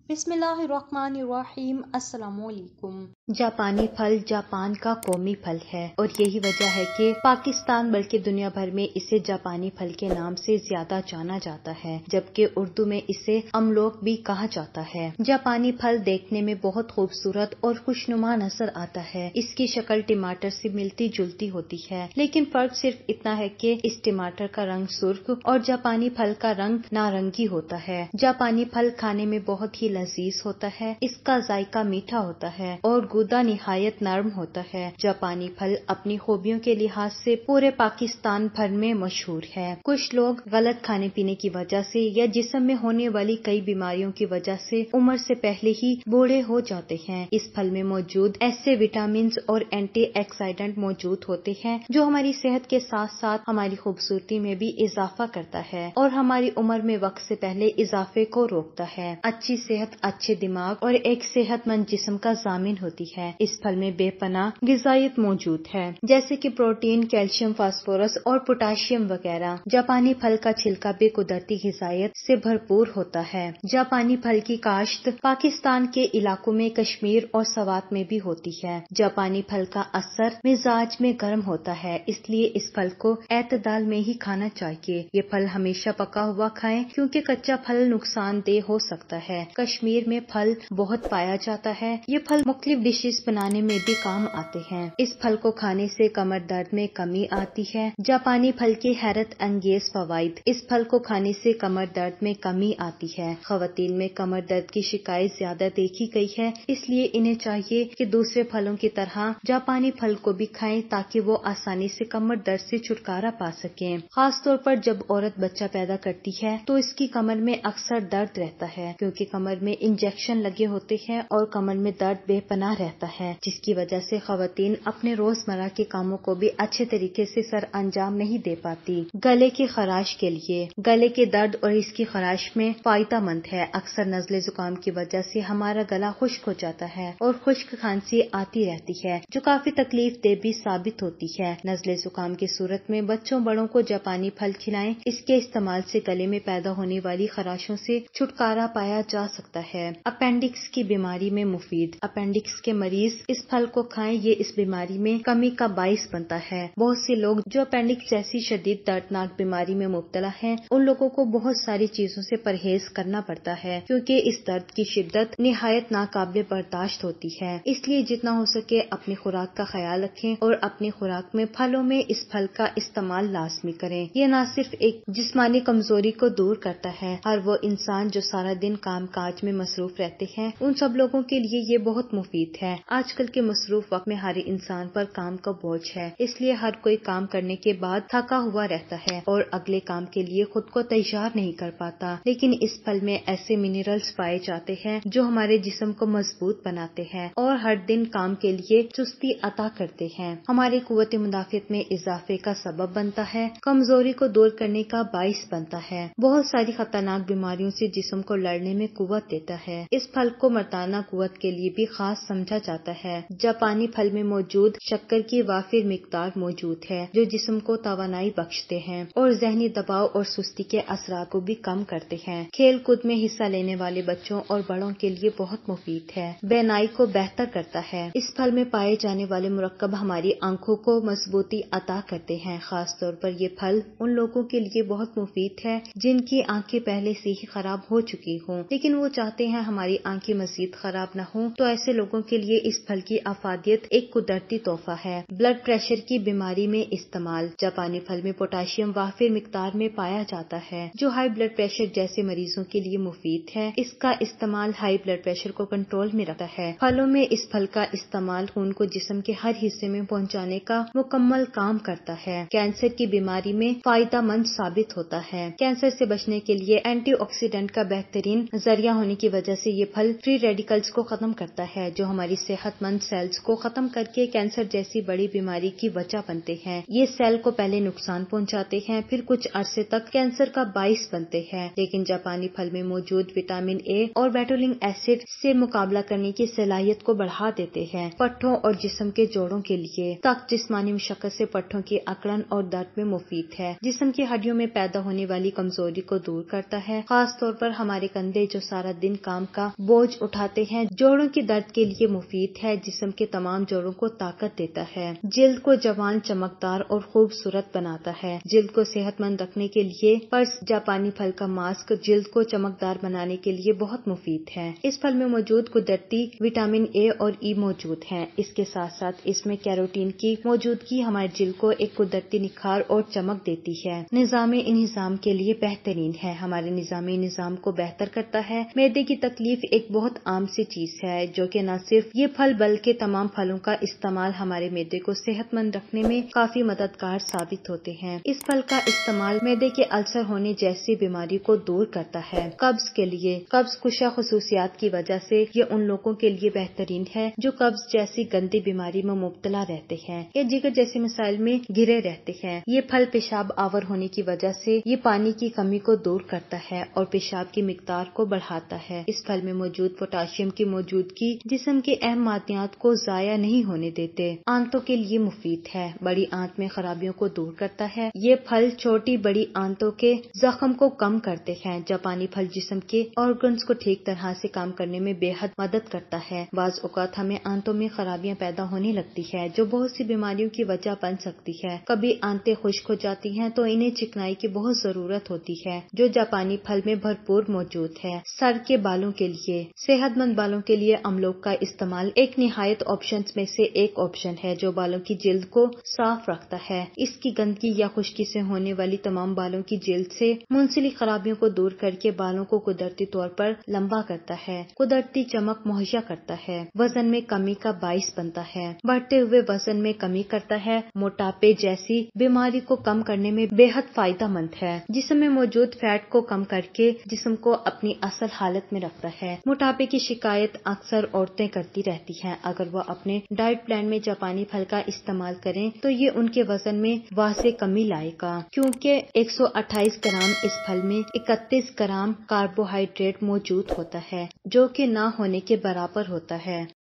بسم اللہ الرحمن الرحیم۔ السلام علیکم۔ جاپانی پھل جاپان کا قومی پھل ہے اور یہی وجہ ہے کہ پاکستان بلکہ دنیا بھر میں اسے جاپانی پھل کے نام سے زیادہ جانا جاتا ہے، جبکہ اردو میں اسے املوک بھی کہا جاتا ہے۔ جاپانی پھل دیکھنے میں بہت خوبصورت اور خوشنما نظر آتا ہے۔ اس کی شکل ٹماٹر سے ملتی جلتی ہوتی ہے، لیکن فرق صرف اتنا ہے کہ اس ٹماٹر کا رنگ سرخ اور جاپانی پھل کا رنگ نارنگی ہوتا ہے۔ جاپانی پھل کھانے میں بہت ہی لذیذ ہوتا ہے، اس کا ذائقہ میٹھا ہوتا ہے اور گودا نہایت نرم ہوتا ہے۔ جاپانی پھل اپنی خوبیوں کے لحاظ سے پورے پاکستان بھر میں مشہور ہے۔ کچھ لوگ غلط کھانے پینے کی وجہ سے یا جسم میں ہونے والی کئی بیماریوں کی وجہ سے عمر سے پہلے ہی بوڑھے ہو جاتے ہیں۔ اس پھل میں موجود ایسے وٹامنز اور اینٹی آکسیڈنٹ موجود ہوتے ہیں جو ہماری صحت کے ساتھ ساتھ ہماری خوبصورتی میں بھی اضافہ کرتا ہے اور ہماری عمر میں وقت سے پہلے اضافے کو روکتا ہے۔ اچھی صحت اچھے دماغ اور ایک صحت مند جسم کا ضامن ہوتی ہے۔ اس پھل میں بے پناہ غذائیت موجود ہے، جیسے کہ پروٹین، کیلشیم، فاسفورس اور پوٹاشیم وغیرہ۔ جاپانی پھل کا چھلکا بھی قدرتی غذائیت سے بھرپور ہوتا ہے۔ جاپانی پھل کی کاشت پاکستان کے علاقوں میں کشمیر اور سوات میں بھی ہوتی ہے۔ جاپانی پھل کا اثر مزاج میں گرم ہوتا ہے، اس لیے اس پھل کو اعتدال میں ہی کھانا چاہیے۔ یہ پھل ہمیشہ پکا ہوا کھائیں کیونکہ کچا پھل نقصان دہ ہو سکتا ہے۔ کشمیر میں پھل بہت پایا جاتا ہے۔ یہ پھل مختلف ڈشز بنانے میں بھی کام آتے ہیں۔ اس پھل کو کھانے سے کمر درد میں کمی آتی ہے۔ جاپانی پھل کے حیرت انگیز فوائد۔ اس پھل کو کھانے سے کمر درد میں کمی آتی ہے۔ خواتین میں کمر درد کی شکایت زیادہ دیکھی گئی ہے، اس لیے انہیں چاہیے کہ دوسرے پھلوں کی طرح جاپانی پھل کو بھی کھائیں تاکہ وہ آسانی سے کمر درد سے چھٹکارا پا سکیں۔ خاص طور پر جب عورت بچہ پیدا کرتی ہے تو اس کی کمر میں اکثر درد رہتا ہے کیونکہ کمر میں انجیکشن لگے ہوتے ہیں اور کمر میں درد بے پناہ رہتا ہے، جس کی وجہ سے خواتین اپنے روزمرہ کے کاموں کو بھی اچھے طریقے سے سر انجام نہیں دے پاتی۔ گلے کی خراش کے لیے گلے کے درد اور اس کی خراش میں فائدہ مند ہے۔ اکثر نزلے زکام کی وجہ سے ہمارا گلا خشک ہو جاتا ہے اور خشک کھانسی آتی رہتی ہے جو کافی تکلیف دہ بھی ثابت ہوتی ہے۔ نزلے زکام کی صورت میں بچوں بڑوں کو جاپانی پھل کھلائیں، اس کے استعمال سے گلے میں پیدا ہونے والی خراشوں سے چھٹکارا پایا جا سکتا ہے۔ اپینڈکس کی بیماری میں مفید۔ اپینڈکس کے مریض اس پھل کو کھائیں، یہ اس بیماری میں کمی کا باعث بنتا ہے۔ بہت سے لوگ جو اپینڈکس جیسی شدید دردناک بیماری میں مبتلا ہیں، ان لوگوں کو بہت ساری چیزوں سے پرہیز کرنا پڑتا ہے کیونکہ اس درد کی شدت نہایت ناقابل برداشت ہوتی ہے۔ اس لیے جتنا ہو سکے اپنی خوراک کا خیال رکھیں اور اپنی خوراک میں پھلوں میں اس پھل کا استعمال لازمی کریں۔ یہ نہ صرف ایک جسمانی کمزوری کو دور کرتا ہے، ہر وہ انسان جو سارا دن کام کاج میں مصروف رہتے ہیں ان سب لوگوں کے لیے یہ بہت مفید ہے۔ آج کل کے مصروف وقت میں ہر انسان پر کام کا بوجھ ہے، اس لیے ہر کوئی کام کرنے کے بعد تھکا ہوا رہتا ہے اور اگلے کام کے لیے خود کو تیار نہیں کر پاتا، لیکن اس پھل میں ایسے منرلز پائے جاتے ہیں جو ہمارے جسم کو مضبوط بناتے ہیں اور ہر دن کام کے لیے چستی عطا کرتے ہیں، ہماری قوت مدافعت میں اضافے کا سبب بنتا ہے، کمزوری کو دور کرنے کا باعث بنتا ہے، بہت ساری خطرناک بیماریوں سے جسم کو لڑنے میں قوت دیتا ہے۔ اس پھل کو مردانہ قوت کے لیے بھی خاص سمجھا جاتا ہے۔ جاپانی پھل میں موجود شکر کی وافر مقدار موجود ہے جو جسم کو توانائی بخشتے ہیں اور ذہنی دباؤ اور سستی کے اثرات کو بھی کم کرتے ہیں۔ کھیل کود میں حصہ لینے والے بچوں اور بڑوں کے لیے بہت مفید ہے، بینائی کو بہتر کرتا ہے۔ اس پھل میں پائے جانے والے مرکب ہماری آنکھوں کو مضبوطی عطا کرتے ہیں، خاص طور پر یہ پھل ان لوگوں کے لیے بہت مفید ہے جن کی آنکھیں پہلے سے ہی خراب ہو چکی ہوں لیکن وہ چاہتے ہیں ہماری آنکھیں مزید خراب نہ ہوں، تو ایسے لوگوں کے لیے اس پھل کی افادیت ایک قدرتی تحفہ ہے۔ بلڈ پریشر کی بیماری میں استعمال۔ جاپانی پھل میں پوٹاشیم وافر مقدار میں پایا جاتا ہے جو ہائی بلڈ پریشر جیسے مریضوں کے لیے مفید ہے۔ اس کا استعمال ہائی بلڈ پریشر کو کنٹرول میں رکھتا ہے۔ پھلوں میں اس پھل کا استعمال خون کو جسم کے ہر حصے میں پہنچانے کا مکمل کام کرتا ہے۔ کینسر کی بیماری میں فائدہ مند ثابت ہوتا ہے۔ کینسر سے بچنے کے لیے اینٹی آکسیڈنٹ کا بہترین ذریعہ ہونے کی وجہ سے یہ پھل فری ریڈیکلز کو ختم کرتا ہے جو ہماری صحت مند سیلز کو ختم کر کے کینسر جیسی بڑی بیماری کی وجہ بنتے ہیں۔ یہ سیل کو پہلے نقصان پہنچاتے ہیں پھر کچھ عرصے تک کینسر کا باعث بنتے ہیں، لیکن جاپانی پھل میں موجود وٹامن اے اور بیٹولنگ ایسڈ سے مقابلہ کرنے کی صلاحیت کو بڑھا دیتے ہیں۔ پٹھوں اور جسم کے جوڑوں کے لیے سخت جسمانی مشقت سے پٹھوں کی اکڑن اور درد میں مفید ہے، جسم کی ہڈیوں میں پیدا ہونے والی کمزوری کو دور کرتا ہے، خاص طور پر ہمارے کندھے جو سارا دن کام کا بوجھ اٹھاتے ہیں، جوڑوں کے درد کے لیے مفید ہے، جسم کے تمام جوڑوں کو طاقت دیتا ہے، جلد کو جوان، چمکدار اور خوبصورت بناتا ہے۔ جلد کو صحت مند رکھنے کے لیے پرس جاپانی پھل کا ماسک جلد کو چمکدار بنانے کے لیے بہت مفید ہے۔ اس پھل میں موجود قدرتی وٹامن اے اور ای موجود ہیں۔ اس کے ساتھ ساتھ اس میں کیروٹین کی موجودگی ہمارے جلد کو ایک قدرتی نکھار اور چمک دیتی ہے۔ نظام انہضام کے لیے بہترین ہے، ہمارے نظامی نظام کو بہتر کرتا ہے۔ معدے کی تکلیف ایک بہت عام سی چیز ہے، جو کہ نہ صرف یہ پھل بلکہ تمام پھلوں کا استعمال ہمارے معدے کو صحت مند رکھنے میں کافی مددگار ثابت ہوتے ہیں۔ اس پھل کا استعمال معدے کے السر ہونے جیسی بیماری کو دور کرتا ہے۔ قبض کے لیے قبض کشا خصوصیات کی وجہ سے یہ ان لوگوں کے لیے بہترین ہے جو قبض جیسی گندی بیماری میں مبتلا رہتے ہیں یا جگر جیسے مسائل میں گھرے رہتے ہیں۔ یہ پھل پیشاب آور ہونے کی وجہ سے یہ پانی کی کمی کو دور کرتا ہے اور پیشاب کی مقدار کو بڑھاتا ہے۔ اس پھل میں موجود پوٹاشیم کی موجودگی جسم کے اہم معدنیات کو ضائع نہیں ہونے دیتے۔ آنتوں کے لیے مفید ہے، بڑی آنت میں خرابیوں کو دور کرتا ہے۔ یہ پھل چھوٹی بڑی آنتوں کے زخم کو کم کرتے ہیں۔ جاپانی پھل جسم کے آرگنز کو ٹھیک طرح سے کام کرنے میں بے حد مدد کرتا ہے۔ بعض اوقات ہمیں آنتوں میں خرابیاں پیدا ہونے لگتی ہے جو بہت سی بیماریوں کی وجہ بن سکتی ہے۔ کبھی آنتیں خشک ہو جاتی ہیں تو انہیں چکنائی کی بہت ضرورت ہوتی ہے جو جاپانی پھل میں بھرپور موجود ہے۔ سر کے بالوں کے لیے صحت مند بالوں کے لیے املوک کا استعمال ایک نہایت آپشنز میں سے ایک آپشن ہے جو بالوں کی جلد کو صاف رکھتا ہے۔ اس کی گندگی یا خشکی سے ہونے والی تمام بالوں کی جلد سے منسلک خرابیوں کو دور کر کے بالوں کو قدرتی طور پر لمبا کرتا ہے، قدرتی چمک مہیا کرتا ہے، وزن میں کمی کا باعث بنتا ہے، بڑھتے ہوئے وزن میں کمی کرتا ہے، موٹاپے جیسی بیماری کو کم کرنے میں بے حد فائدہ مند ہے، جسم میں موجود فیٹ کو کم کر کے جسم کو اپنی اصل حالت میں رکھتا ہے۔ موٹاپے کی شکایت اکثر عورتیں کرتی رہتی ہیں، اگر وہ اپنے ڈائٹ پلان میں جاپانی پھل کا استعمال کریں تو یہ ان کے وزن میں واضح کمی لائے گا، کیونکہ 128 گرام اس پھل میں 31 گرام کاربوہائیڈریٹ موجود ہوتا ہے جو کہ نہ ہونے کے برابر ہوتا ہے۔